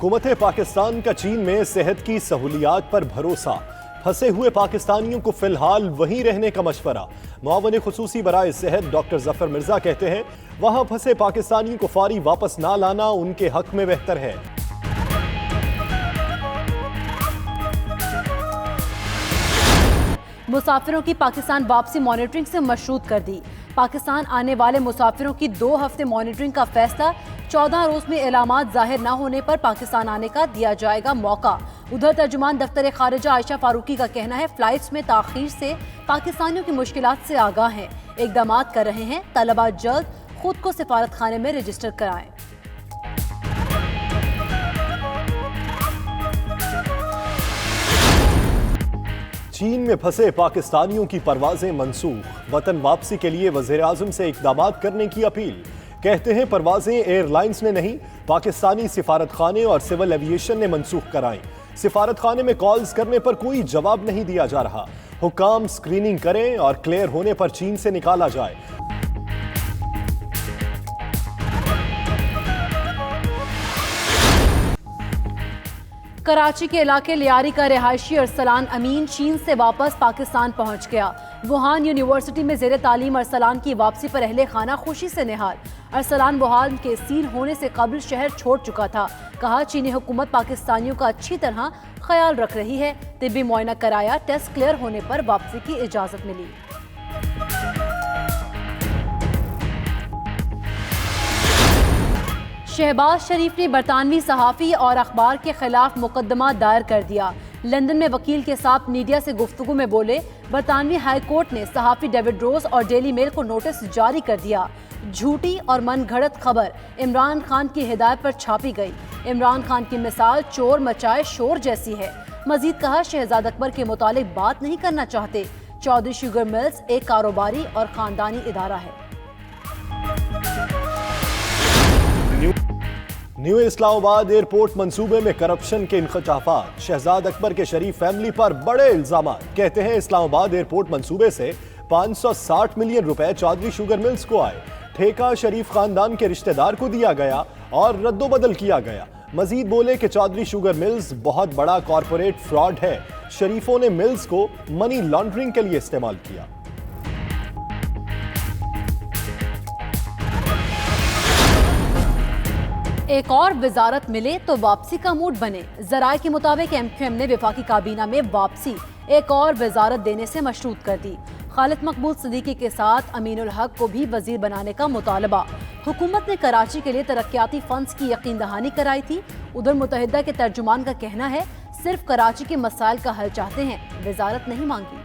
हुकूमत पाकिस्तान का चीन में सेहत की सहूलियात पर भरोसा, फंसे हुए पाकिस्तानियों को फिलहाल वहीं रहने का मशवरा। मुआवन खुसूसी बराए सेहत डॉक्टर जफर मिर्जा कहते हैं वहां फंसे पाकिस्तानियों को फौरी वापस ना लाना उनके हक में बेहतर है। मुसाफिरों की पाकिस्तान वापसी मॉनिटरिंग से मशरूत कर दी। पाकिस्तान आने वाले मुसाफिरों की 2 हफ्ते मॉनिटरिंग का फैसला। 14 रोज में इलामात जाहिर न होने पर पाकिस्तान आने का दिया जाएगा मौका। उधर तर्जुमान दफ्तर खारिजा आयशा फारूकी का कहना है फ्लाइट्स में ताखीर से पाकिस्तानियों की मुश्किलात से आगाह हैं, इकदामात कर रहे हैं। तलबा जल्द खुद को सिफारत खाने में रजिस्टर कराएं। चीन में फंसे पाकिस्तानियों की परवाजें मंसूख, वतन वापसी के लिए वज़ीर आज़म से इक़दामात करने की अपील। कहते हैं परवाजें एयरलाइंस ने नहीं, पाकिस्तानी सिफारत खाने और सिविल एविएशन ने मंसूख कराई। सिफारत खाने में कॉल्स करने पर कोई जवाब नहीं दिया जा रहा। हुकाम स्क्रीनिंग करें और क्लियर होने पर चीन से निकाला जाए। कराची के इलाके लियारी का रिहायशी अरसलान अमीन चीन से वापस पाकिस्तान पहुंच गया। वुहान यूनिवर्सिटी में ज़ेरे तालीम अरसलान की वापसी पर अहले खाना खुशी से निहाल। अरसलान वुहान के सील होने से कबल शहर छोड़ चुका था। कहा चीनी हुकूमत पाकिस्तानियों का अच्छी तरह ख्याल रख रही है। तिब्बी मुआयना कराया, टेस्ट क्लियर होने पर वापसी की इजाज़त मिली। शहबाज शरीफ ने बरतानवी सहाफ़ी और अखबार के खिलाफ मुकदमा दायर कर दिया। लंदन में वकील के साथ मीडिया से गुफ्तगू में बोले बरतानवी हाई कोर्ट ने सहाफ़ी डेविड रोज और डेली मेल को नोटिस जारी कर दिया। झूठी और मनगढ़ंत खबर इमरान खान की हिदायत पर छापी गई। इमरान खान की मिसाल चोर मचाए शोर जैसी है। मजीद कहा शहजाद अकबर के मुतालिक बात नहीं करना चाहते। चौधरी शुगर मिल्स एक कारोबारी और खानदानी इदारा है। न्यू इस्लामाबाद एयरपोर्ट मंसूबे में करप्शन के इंकशाफात, शहजाद अकबर के शरीफ फैमिली पर बड़े इल्जामात। कहते हैं इस्लामाबाद एयरपोर्ट मंसूबे से 560 मिलियन रुपए चौधरी शुगर मिल्स को आए। ठेका शरीफ खानदान के रिश्तेदार को दिया गया और रद्दोबदल किया गया। मजीद बोले कि चौधरी शुगर मिल्स बहुत बड़ा कॉरपोरेट फ्रॉड है। शरीफों ने मिल्स को मनी लॉन्ड्रिंग के लिए इस्तेमाल किया। एक और वजारत मिले तो वापसी का मूड बने। जराये के मुताबिक एमक्यूएम ने वफाकी काबीना में वापसी एक और वजारत देने से मशरूत कर दी। खालिद मकबूल सिद्दीकी के साथ अमीनुल हक को भी वजीर बनाने का मुतालबा। हुकूमत ने कराची के लिए तरक्याती फंड्स की यकीन दहानी कराई थी। उधर मुत्तहिदा के तर्जुमान का कहना है सिर्फ कराची के मसाइल का हल चाहते हैं, वजारत नहीं मांगी।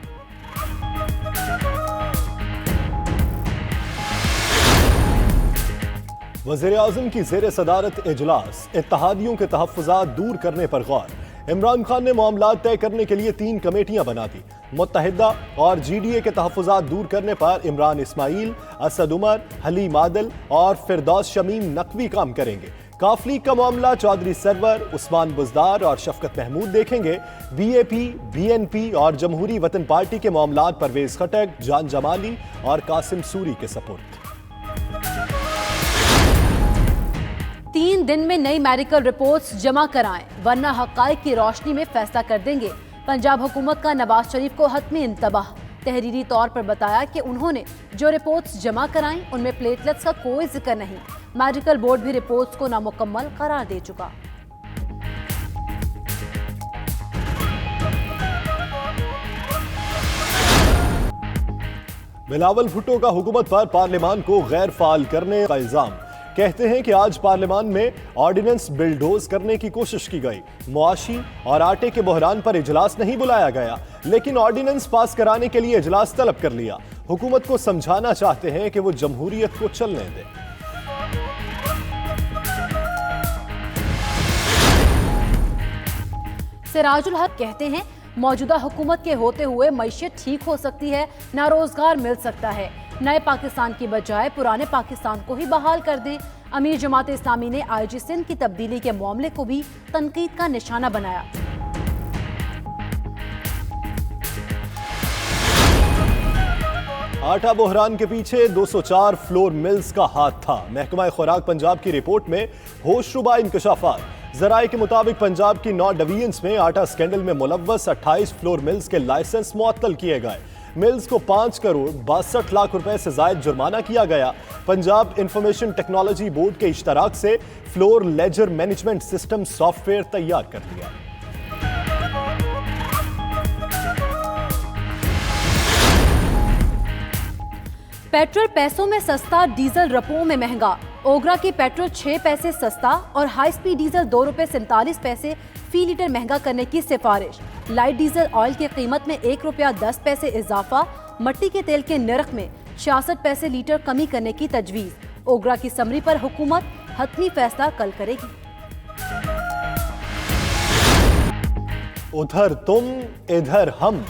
वज़ीर-ए-आज़म की ज़ेरे सदारत इजलास, इत्तहादियों के तहफ़्फ़ुज़ात दूर करने पर गौर। इमरान खान ने मामलात तय करने के लिए 3 कमेटियां बना दी। मुत्तहिदा और GDA के तहफ़्फ़ुज़ात दूर करने पर इमरान इस्माइल, असद उमर, हलीम आदिल और फिरदौस शमीम नकवी काम करेंगे। काफ लीग का मामला चौधरी सरवर, उस्मान बुज़दार और शफकत महमूद देखेंगे। BAP, BNP और जमहूरी वतन पार्टी के मामलात परवेज खटक, जान जमाली और कासिम सूरी के सपुर्द। 3 दिन में नई मेडिकल रिपोर्ट्स जमा कराएं, वरना हक़ाइक़ की रोशनी में फैसला कर देंगे। पंजाब हुकूमत का नवाज शरीफ को हतमी इंतबाह। तहरीरी तौर पर बताया कि उन्होंने जो रिपोर्ट्स जमा कराई उनमें प्लेटलेट्स का कोई जिक्र नहीं। मेडिकल बोर्ड भी रिपोर्ट्स को नामुकम्मल करार दे चुका। बिलावल भुट्टो का हुकूमत पर पार्लियामान को गैर फाल करने का इल्जाम। कहते हैं कि आज पार्लियामान में ऑर्डिनेंस बिलडोज करने की कोशिश की गई। मुआशी और आटे के बहरान पर इजलास नहीं बुलाया गया, लेकिन ऑर्डिनेंस पास कराने के लिए इजलास तलब कर लिया। हुकूमत को समझाना चाहते हैं कि वो जमहूरियत को चलने दे। सिराजुल हक कहते हैं मौजूदा हुकूमत के होते हुए मईशत ठीक हो सकती है, ना रोजगार मिल सकता है। नए पाकिस्तान की बजाय पुराने पाकिस्तान को ही बहाल कर दें। अमीर जमात इस्लामी ने IG सिंध की तब्दीली के मामले को भी तनकीद का निशाना बनाया। آٹا بحران کے پیچھے 204 فلور ملز کا ہاتھ تھا۔ محکمہ خوراک پنجاب کی رپورٹ میں ہوش ربا انکشافات۔ ذرائع کے مطابق پنجاب کی 9 ڈویژنز میں آٹا سکینڈل میں ملوث 28 فلور ملز کے لائسنس معطل کیے گئے۔ ملز کو 5 کروڑ 62 لاکھ روپے سے زائد جرمانہ کیا گیا۔ پنجاب انفارمیشن ٹیکنالوجی بورڈ کے اشتراک سے floor ledger management system software تیار کر لیا۔ پیٹرول پیسوں میں سستا، ڈیزل روپوں میں مہنگا۔ اوگرا کی پیٹرول 6 پیسے سستا اور ہائی سپیڈ ڈیزل 2 روپے 47 پیسے فی لیٹر مہنگا کرنے کی سفارش۔ لائٹ ڈیزل آئل کی قیمت میں 1 روپیہ 10 پیسے اضافہ۔ مٹی کے تیل کے نرخ میں 66 پیسے لیٹر کمی کرنے کی تجویز۔ اوگرا کی سمری پر حکومت حتمی فیصلہ کل کرے گی۔ ادھر تم ادھر ہم،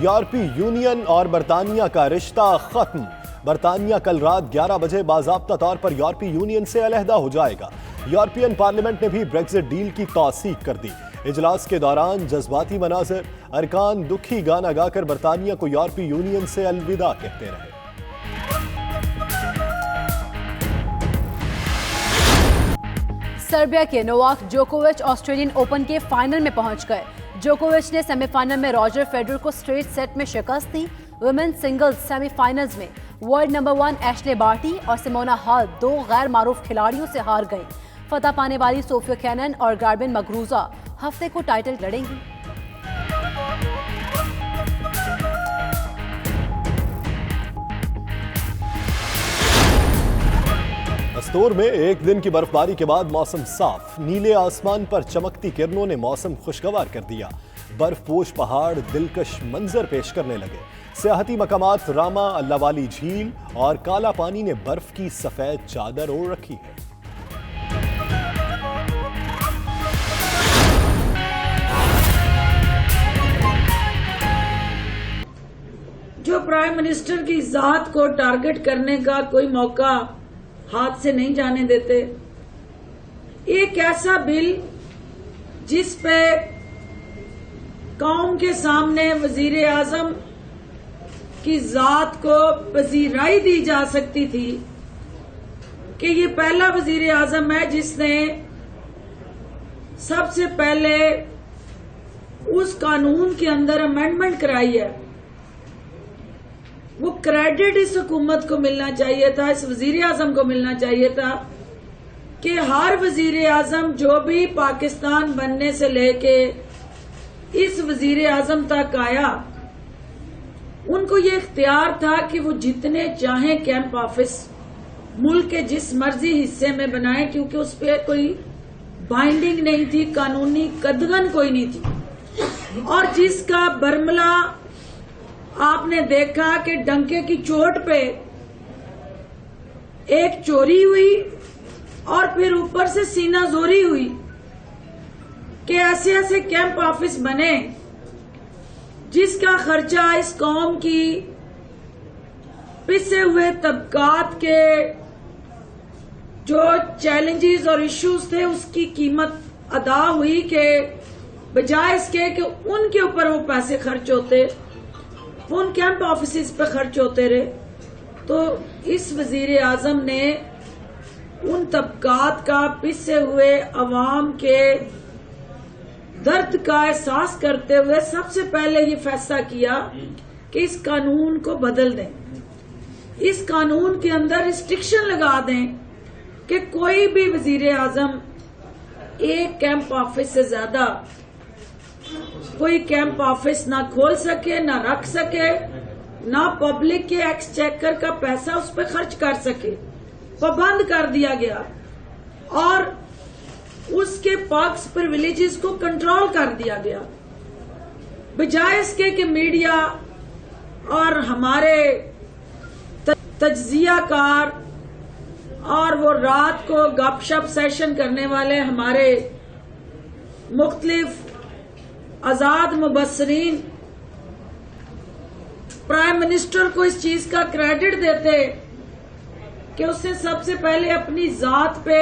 یورپی یونین اور برطانیہ کا رشتہ ختم۔ برطانیہ کل رات 11 بجے باضابطہ طور پر یورپی یونین سے علیحدہ ہو جائے گا۔ یورپین پارلیمنٹ نے بھی بریگزٹ ڈیل کی توثیق کر دی۔ اجلاس کے دوران جذباتی مناظر، ارکان دکھی گانا گا کر برطانیہ کو یورپی یونین سے الوداع کہتے رہے۔ سربیا کے نوواک جوکووچ آسٹریلین اوپن کے فائنل میں پہنچ گئے۔ جوکووچ نے سیمی فائنل میں راجر فیڈرر کو اسٹریٹ سیٹ میں شکست دی۔ ویمن سنگلز سیمی فائنلز میں ورلڈ نمبر 1 ایشلے بارٹی اور سیمونا ہال 2 غیر معروف کھلاڑیوں سے ہار گئیں۔ فتح پانے والی سوفیا کینن اور گاربن مگروزا ہفتے کو ٹائٹل لڑیں گی۔ استور میں ایک دن کی برف باری کے بعد موسم صاف، نیلے آسمان پر چمکتی کرنوں نے موسم خوشگوار کر دیا۔ برف پوش پہاڑ دلکش منظر پیش کرنے لگے۔ سیاحتی مقامات راما، اللہ والی جھیل اور کالا پانی نے برف کی سفید چادر اوڑھ رکھی ہے۔ جو پرائم منسٹر کی ذات کو ٹارگٹ کرنے کا کوئی موقع ہاتھ سے نہیں جانے دیتے، ایک ایسا بل جس پہ قوم کے سامنے وزیر اعظم کی ذات کو پذیرائی دی جا سکتی تھی کہ یہ پہلا وزیر اعظم ہے جس نے سب سے پہلے اس قانون کے اندر امینڈمنٹ کرائی ہے، وہ کریڈٹ اس حکومت کو ملنا چاہیے تھا، اس وزیر اعظم کو ملنا چاہیے تھا کہ ہر وزیر اعظم جو بھی پاکستان بننے سے لے کے اس وزیر اعظم تک آیا، ان کو یہ اختیار تھا کہ وہ جتنے چاہیں کیمپ آفس ملک کے جس مرضی حصے میں بنائیں، کیونکہ اس پہ کوئی بائنڈنگ نہیں تھی، قانونی قدغن کوئی نہیں تھی۔ اور جس کا برملا آپ نے دیکھا کہ ڈنکے کی چوٹ پہ ایک چوری ہوئی اور پھر اوپر سے سینہ زوری ہوئی کہ ایسے ایسے کیمپ آفس بنے جس کا خرچہ اس قوم کی پسے ہوئے طبقات کے جو چیلنجز اور ایشوز تھے اس کی قیمت ادا ہوئی، کہ بجائے اس کے کہ ان کے اوپر وہ پیسے خرچ ہوتے، وہ ان کیمپ آفیسز پہ خرچ ہوتے رہے۔ تو اس وزیر اعظم نے ان طبقات کا پسے ہوئے عوام کے درد کا احساس کرتے ہوئے سب سے پہلے یہ فیصلہ کیا کہ اس قانون کو بدل دیں، اس قانون کے اندر ریسٹرکشن لگا دیں کہ کوئی بھی وزیر اعظم ایک کیمپ آفس سے زیادہ کوئی کیمپ آفس نہ کھول سکے، نہ رکھ سکے، نہ پبلک کے ایکسچیکر کا پیسہ اس پہ خرچ کر سکے، پابند کر دیا گیا۔ اور اس کے پرکس پریویلیجز کو کنٹرول کر دیا گیا، بجائے اس کے کہ میڈیا اور ہمارے تجزیہ کار اور وہ رات کو گپ شپ سیشن کرنے والے ہمارے مختلف آزاد مبصرین پرائم منسٹر کو اس چیز کا کریڈٹ دیتے کہ اس نے سب سے پہلے اپنی ذات پہ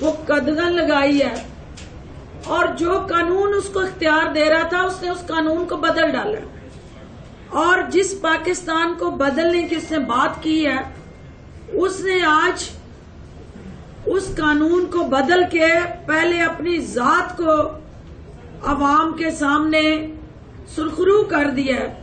وہ قدغن لگائی ہے، اور جو قانون اس کو اختیار دے رہا تھا اس نے اس قانون کو بدل ڈالا۔ اور جس پاکستان کو بدلنے کی اس نے بات کی ہے اس نے آج اس قانون کو بدل کے پہلے اپنی ذات کو عوام کے سامنے سرخرو کر دیا ہے.